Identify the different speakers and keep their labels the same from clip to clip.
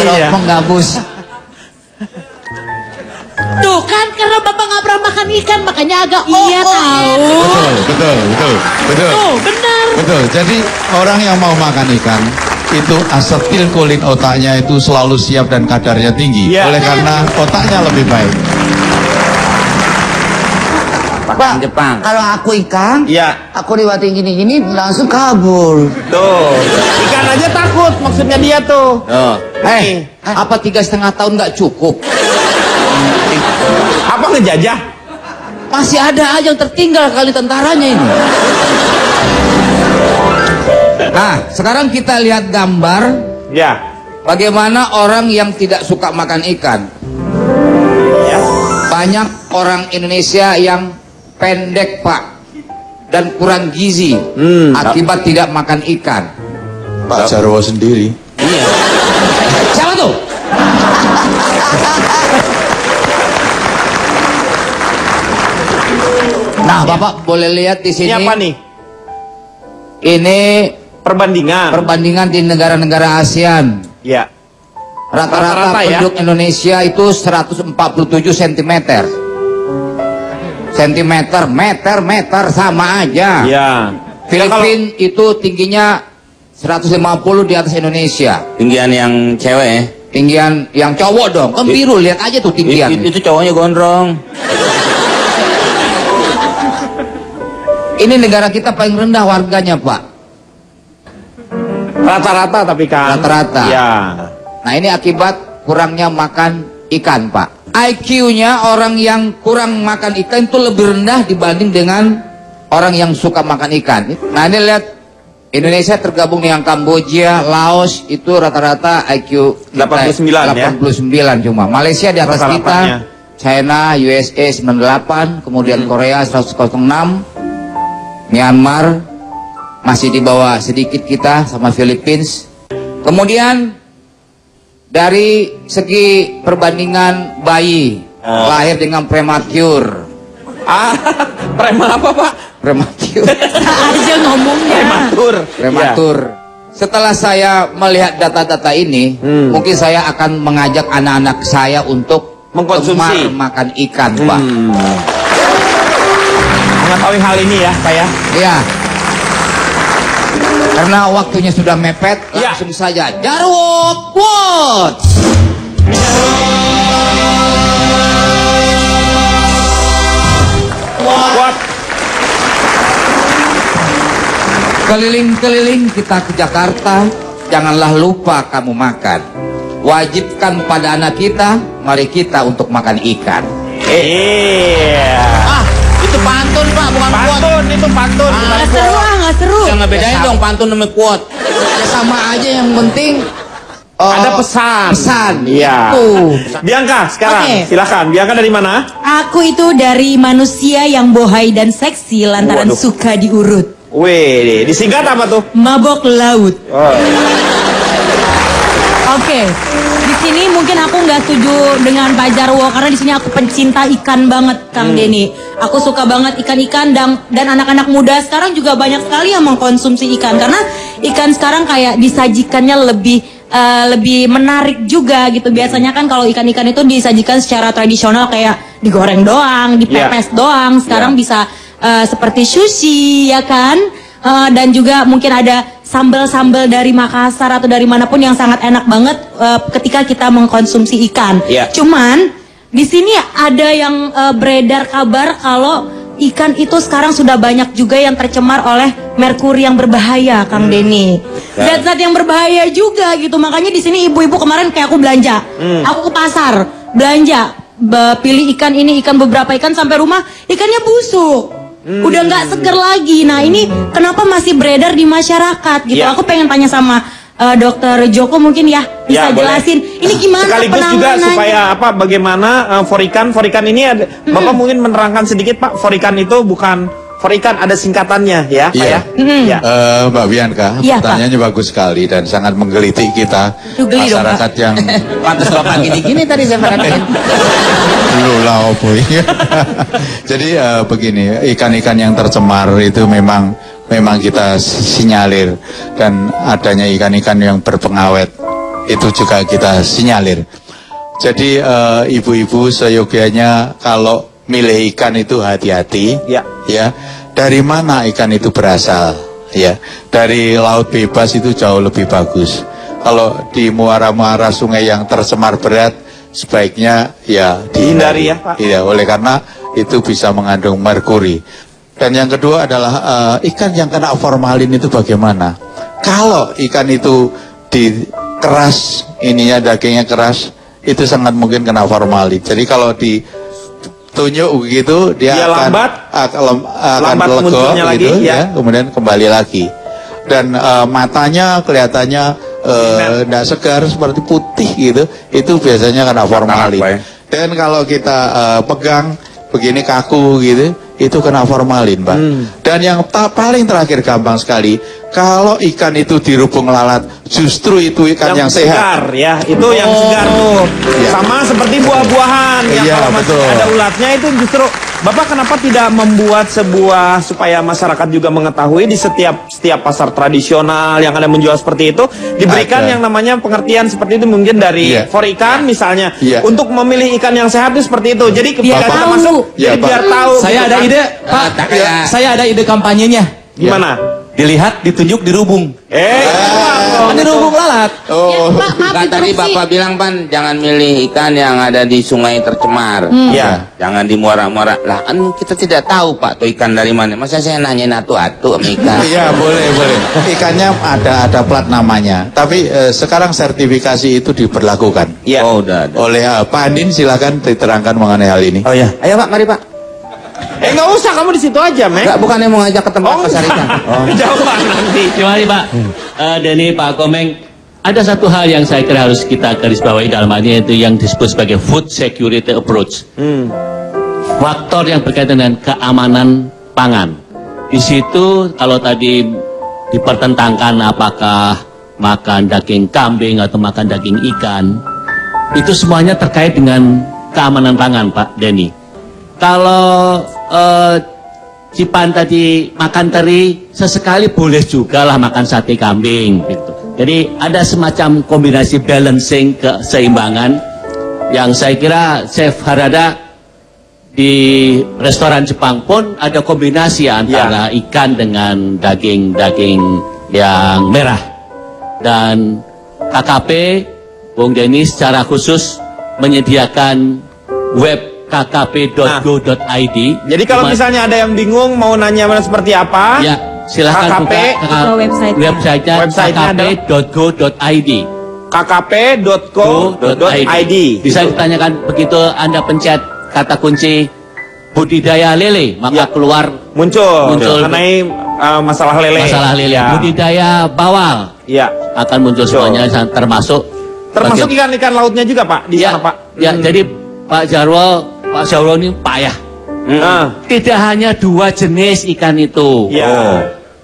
Speaker 1: teropong gabus.
Speaker 2: Tuh kan karena Bapak nggak pernah makan ikan makanya agak
Speaker 3: Iya tahu.
Speaker 4: Betul.
Speaker 2: Tuh benar.
Speaker 4: Betul. Jadi orang yang mau makan ikan itu asetil kolin otaknya itu selalu siap dan kadarnya tinggi. Oleh karena otaknya lebih baik.
Speaker 1: Pak, Jepang. Kalau aku ikan, aku liwatin gini-gini langsung kabur.
Speaker 3: Tuh, ikan aja takut maksudnya dia tuh.
Speaker 1: Apa 3,5 tahun nggak cukup?
Speaker 3: Apa ngejajah?
Speaker 1: Masih ada aja yang tertinggal kali tentaranya ini. Nah, sekarang kita lihat gambar.
Speaker 3: Ya.
Speaker 1: Bagaimana orang yang tidak suka makan ikan.
Speaker 3: Ya.
Speaker 1: Banyak orang Indonesia yang pendek, Pak, dan kurang gizi akibat tidak makan ikan.
Speaker 4: Pak Jarwo sendiri.
Speaker 1: Iya. Siapa tuh? Nah, Bapak boleh lihat di sini.
Speaker 3: Ini apa nih?
Speaker 1: Ini
Speaker 3: perbandingan
Speaker 1: di negara-negara ASEAN.
Speaker 3: Ya.
Speaker 1: Rata-rata penduduk Indonesia itu 147 cm. Meter sama aja.
Speaker 3: Ya.
Speaker 1: Filipina itu tingginya 150 di atas Indonesia.
Speaker 5: Tinggian yang cewek ya?
Speaker 1: Tinggian yang cowok dong. Kan biru, lihat aja tuh tinggian.
Speaker 5: Itu cowoknya gondrong.
Speaker 1: Ini negara kita paling rendah warganya, Pak.
Speaker 3: Rata-rata tapi kan.
Speaker 1: Rata-rata.
Speaker 3: Ya.
Speaker 1: Nah, ini akibat kurangnya makan ikan, Pak. IQ-nya orang yang kurang makan ikan itu lebih rendah dibanding dengan orang yang suka makan ikan. Nah, ini lihat Indonesia tergabung dengan Kamboja, Laos, itu rata-rata IQ 89 cuma. Malaysia di atas kita, China, USA 98, kemudian Korea 106, Myanmar masih di bawah sedikit kita sama Philippines. Kemudian dari segi perbandingan bayi lahir dengan prematur.
Speaker 3: Prema apa, Pak?
Speaker 1: Prematur.
Speaker 2: Aja ngomongnya.
Speaker 1: Prematur. Setelah saya melihat data-data ini, mungkin saya akan mengajak anak-anak saya untuk
Speaker 3: mengkonsumsi
Speaker 1: makan ikan, Pak.
Speaker 3: Mengetahui hal ini ya, Pak ya?
Speaker 1: Iya. Karena waktunya sudah mepet, langsung saja Jarwo Quotes. Keliling-keliling kita ke Jakarta, janganlah lupa kamu makan. Wajibkan pada anak kita, mari kita untuk makan ikan.
Speaker 5: Itu pantun, Pak, bukan
Speaker 3: pantun. Itu pantun.
Speaker 2: Nggak seru, nggak seru.
Speaker 5: Yang ngebedain dong pantun sama quote.
Speaker 1: Ya sama aja, yang penting
Speaker 3: ada pesan.
Speaker 1: Iya.
Speaker 3: Bianca sekarang, silakan. Bianca dari mana?
Speaker 2: Aku itu dari manusia yang bohai dan seksi lantaran suka diurut.
Speaker 3: Wih, disingkat apa tuh?
Speaker 2: Mabok laut. Oke, di sini mungkin aku nggak setuju dengan Pak Jarwo karena di sini aku pencinta ikan banget, Kang Denny. Aku suka banget ikan-ikan dan anak-anak muda sekarang juga banyak sekali yang mengkonsumsi ikan karena ikan sekarang kayak disajikannya lebih menarik juga gitu. Biasanya kan kalau ikan-ikan itu disajikan secara tradisional kayak digoreng doang, dipepes doang. Sekarang bisa seperti sushi, ya kan? Dan juga mungkin ada sambal-sambal dari Makassar atau dari manapun yang sangat enak banget ketika kita mengkonsumsi ikan. Cuman di sini ada yang beredar kabar kalau ikan itu sekarang sudah banyak juga yang tercemar oleh merkuri yang berbahaya, Kang Denny. Zat-zat yang berbahaya juga gitu. Makanya di sini ibu-ibu kemarin kayak aku belanja, aku ke pasar belanja, pilih ikan ini, beberapa ikan sampai rumah ikannya busuk. Udah nggak seger lagi. Nah ini kenapa masih beredar di masyarakat gitu? Aku pengen tanya sama Dokter Joko mungkin ya bisa jelasin ini gimana
Speaker 3: sekaligus juga
Speaker 2: penanganannya.
Speaker 3: supaya apa bagaimana forikan ini ada Bapak mungkin menerangkan sedikit Pak. Forikan itu bukan forikan, ada singkatannya ya Pak ya.
Speaker 4: Mbak Bianca, pertanyaannya bagus sekali dan sangat menggelitik kita masyarakat yang
Speaker 5: pantas Bapak gini-gini tadi saya perhatikan.
Speaker 4: Lula opo. Jadi begini, ikan-ikan yang tercemar itu memang kita sinyalir, dan adanya ikan-ikan yang berpengawet itu juga kita sinyalir. Jadi ibu-ibu seyogianya kalau milih ikan itu hati-hati, ya. Dari mana ikan itu berasal, ya? Dari laut bebas itu jauh lebih bagus. Kalau di muara-muara sungai yang tercemar berat, sebaiknya ya dihindari ya, Pak. Iya, oleh karena itu bisa mengandung merkuri. Dan yang kedua adalah ikan yang kena formalin itu bagaimana? Kalau ikan itu dikeras, ininya dagingnya keras, itu sangat mungkin kena formalin. Jadi kalau ditunjuk begitu dia akan
Speaker 3: lambat
Speaker 4: lego
Speaker 3: munculnya
Speaker 4: gitu,
Speaker 3: lagi, ya.
Speaker 4: Kemudian kembali lagi. Dan matanya kelihatannya tidak segar seperti putih gitu, itu biasanya kena formalin. Dan kalau kita pegang begini kaku gitu, itu kena formalin, Pak. Dan yang paling terakhir gampang sekali, kalau ikan itu dirubung lalat, justru itu ikan yang sehat.
Speaker 3: Segar, ya, itu yang segar tuh.
Speaker 4: Ya.
Speaker 3: Sama seperti buah-buahan yang
Speaker 4: Iya,
Speaker 3: kalau masih
Speaker 4: betul.
Speaker 3: ada ulatnya itu justru. Bapak kenapa tidak membuat sebuah supaya masyarakat juga mengetahui di setiap pasar tradisional yang ada menjual seperti itu diberikan
Speaker 4: Ada.
Speaker 3: yang namanya pengertian seperti itu mungkin dari for ikan misalnya untuk memilih ikan yang sehat itu seperti itu. Jadi ketika kita masuk, jadi biar tahu.
Speaker 6: Saya
Speaker 3: gitu
Speaker 6: ada
Speaker 3: kan.
Speaker 6: ide, Pak. Saya ada ide kampanyenya.
Speaker 3: Gimana?
Speaker 6: Dilihat, ditunjuk, dirubung. Kan dirubung lalat.
Speaker 4: Oh.
Speaker 5: Kan tadi Bapak bilang Pan, jangan milih ikan yang ada di sungai tercemar.
Speaker 3: Ya.
Speaker 5: Jangan di muara-muara. Lah kan kita tidak tahu Pak tuh ikan dari mana. Masa saya nanyain atu-atu sama ikan?
Speaker 4: Iya, boleh. Ikannya ada plat namanya. Tapi sekarang sertifikasi itu diberlakukan.
Speaker 3: Iya.
Speaker 5: Oh, udah ada.
Speaker 4: Oleh Pak Andin, silakan diterangkan mengenai hal ini.
Speaker 3: Oh ya.
Speaker 5: Ayo Pak, mari Pak.
Speaker 3: Nggak usah, kamu di situ aja, Mek.
Speaker 5: Enggak, bukannya mau ngajak ke tempat pasar ikan.
Speaker 3: Jauh nanti.
Speaker 7: Terima kasih Pak. Denny, Pak Komeng, ada satu hal yang saya kira harus kita garis bawahi dalam hal ini, yaitu yang disebut sebagai food security approach. Faktor yang berkaitan dengan keamanan pangan. Di situ kalau tadi dipertentangkan apakah makan daging kambing atau makan daging ikan, itu semuanya terkait dengan keamanan pangan, Pak Denny. Kalau Cipan tadi makan teri, sesekali boleh juga lah makan sate kambing gitu. Jadi ada semacam kombinasi balancing keseimbangan yang saya kira Chef Harada di restoran Jepang pun ada kombinasi antara ikan dengan daging-daging yang merah. Dan KKP Bung Denny secara khusus menyediakan web kkp.go.id.
Speaker 3: Jadi kalau misalnya ada yang bingung mau nanya mana seperti apa,
Speaker 7: ya silahkan buka websitenya kkp.go.id.
Speaker 3: kkp.go.id.
Speaker 7: Bisa ditanyakan begitu Anda pencet kata kunci budidaya lele, maka keluar
Speaker 3: muncul mengenai masalah lele. Ya.
Speaker 7: Budidaya bawal.
Speaker 3: Ya.
Speaker 7: Akan muncul semuanya termasuk
Speaker 3: ikan-ikan lautnya juga, Pak, di sana, Pak.
Speaker 7: Ya, jadi Pak Jarwo ini payah. Tidak hanya 2 jenis ikan itu.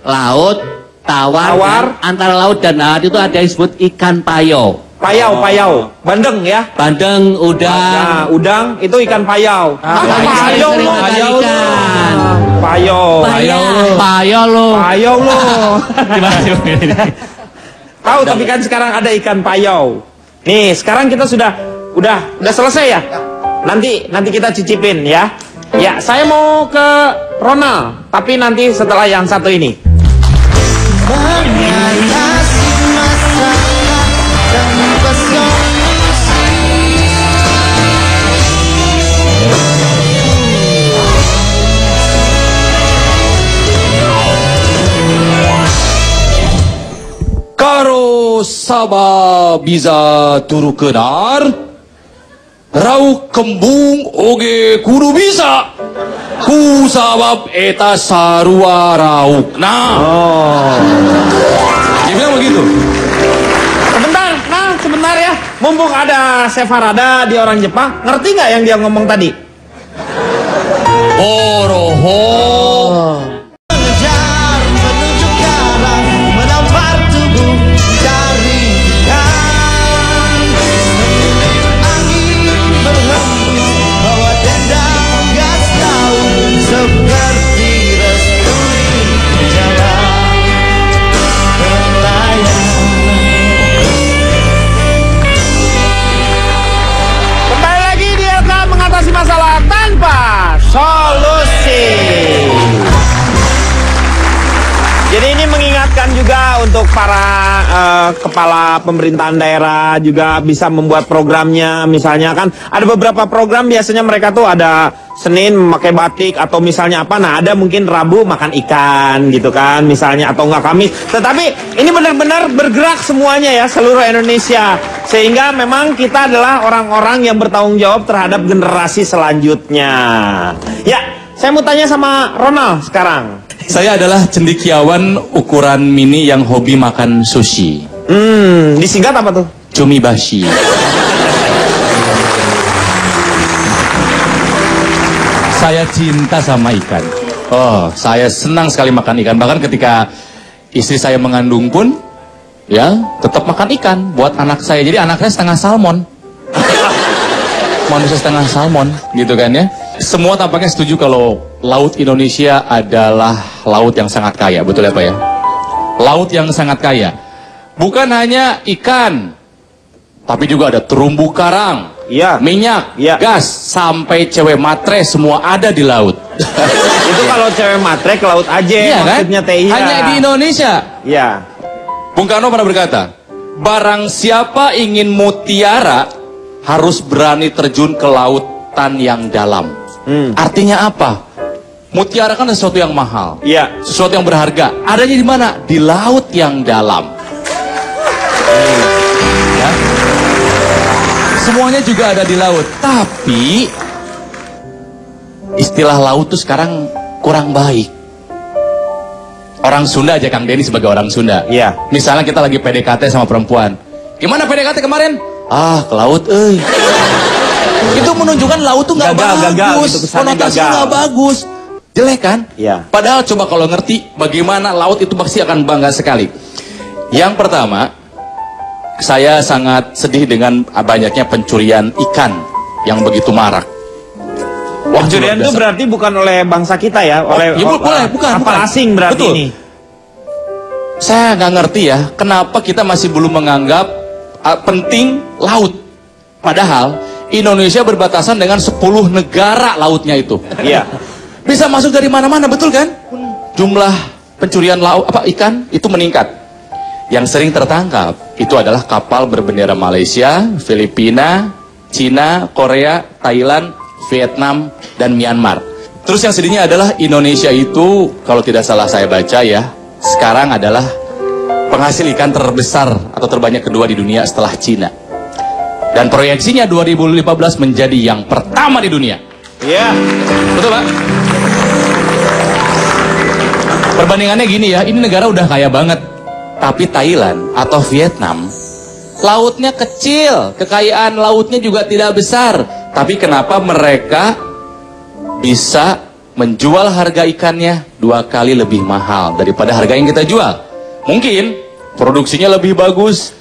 Speaker 7: Laut, tawar, antara laut dan darat itu ada yang disebut ikan payau.
Speaker 3: Payau. Bandeng ya.
Speaker 7: Bandeng, udang.
Speaker 3: Udang itu ikan payau. Payau lo. Tahu tapi kan sekarang ada ikan payau. Nih, sekarang kita sudah selesai ya. Nanti kita cicipin ya. Ya, saya mau ke Ronald, tapi nanti setelah yang satu ini.
Speaker 6: Karo saba bisa turu kenar, rauk kembung oge kudu bisa. Ku sabab eta sarua rauk. Dia bilang begitu.
Speaker 3: Sebentar ya. Mumpung ada Chef Harada, dia orang Jepang, ngerti nggak yang dia ngomong tadi?
Speaker 6: Oroho.
Speaker 3: untuk para kepala pemerintahan daerah juga bisa membuat programnya. Misalnya kan ada beberapa program biasanya mereka tuh ada Senin memakai batik atau misalnya apa. Nah ada mungkin Rabu makan ikan gitu kan misalnya atau enggak Kamis. Tetapi ini benar-benar bergerak semuanya ya seluruh Indonesia. Sehingga memang kita adalah orang-orang yang bertanggung jawab terhadap generasi selanjutnya. Ya, saya mau tanya sama Ronald sekarang.
Speaker 6: Saya adalah cendekiawan ukuran mini yang hobi makan sushi.
Speaker 3: Disingkat apa tuh?
Speaker 6: Cumibashi. Saya cinta sama ikan. Oh, saya senang sekali makan ikan. Bahkan ketika istri saya mengandung pun, ya, tetap makan ikan buat anak saya. Jadi anak saya setengah salmon. Manusia setengah salmon, gitu kan ya. Semua tampaknya setuju kalau laut Indonesia adalah laut yang sangat kaya, betul ya Pak ya? Laut yang sangat kaya. Bukan hanya ikan, tapi juga ada terumbu karang, minyak, gas, sampai cewek matre semua ada di laut.
Speaker 3: Itu kalau cewek matre ke laut aja,
Speaker 6: iya,
Speaker 3: maksudnya
Speaker 6: kan?
Speaker 3: teh.
Speaker 6: Hanya di Indonesia.
Speaker 3: Iya.
Speaker 6: Bung Karno pernah berkata, barang siapa ingin mutiara harus berani terjun ke lautan yang dalam. Artinya apa? Mutiara kan sesuatu yang mahal, sesuatu yang berharga. Adanya di mana? Di laut yang dalam. Ya. Semuanya juga ada di laut. Tapi istilah laut tuh sekarang kurang baik. Orang Sunda aja, Kang Denny sebagai orang Sunda. Misalnya kita lagi PDKT sama perempuan. Gimana PDKT kemarin? Ah, ke laut, Itu menunjukkan laut tuh nggak bagus,
Speaker 3: gitu,
Speaker 6: konotasinya nggak bagus, jelek kan? Padahal coba kalau ngerti bagaimana laut itu pasti akan bangga sekali. Yang pertama, saya sangat sedih dengan banyaknya pencurian ikan yang begitu marak.
Speaker 3: Pencurian itu berarti bukan oleh bangsa kita ya, oleh
Speaker 6: bukan
Speaker 3: asing berarti.
Speaker 6: Betul.
Speaker 3: Ini.
Speaker 6: Saya nggak ngerti ya, kenapa kita masih belum menganggap penting laut. Padahal Indonesia berbatasan dengan 10 negara lautnya itu.
Speaker 3: Iya.
Speaker 6: Bisa masuk dari mana-mana, betul kan? Jumlah pencurian laut ikan itu meningkat. Yang sering tertangkap itu adalah kapal berbendera Malaysia, Filipina, Cina, Korea, Thailand, Vietnam, dan Myanmar. Terus yang sedihnya adalah Indonesia itu, kalau tidak salah saya baca ya, sekarang adalah penghasil ikan terbesar atau terbanyak kedua di dunia setelah Cina. Dan proyeksinya 2015 menjadi yang pertama di dunia.
Speaker 3: Iya.
Speaker 6: Betul Pak? Perbandingannya gini ya, ini negara udah kaya banget. Tapi Thailand atau Vietnam, lautnya kecil, kekayaan lautnya juga tidak besar. Tapi kenapa mereka bisa menjual harga ikannya 2 kali lebih mahal daripada harga yang kita jual? Mungkin produksinya lebih bagus,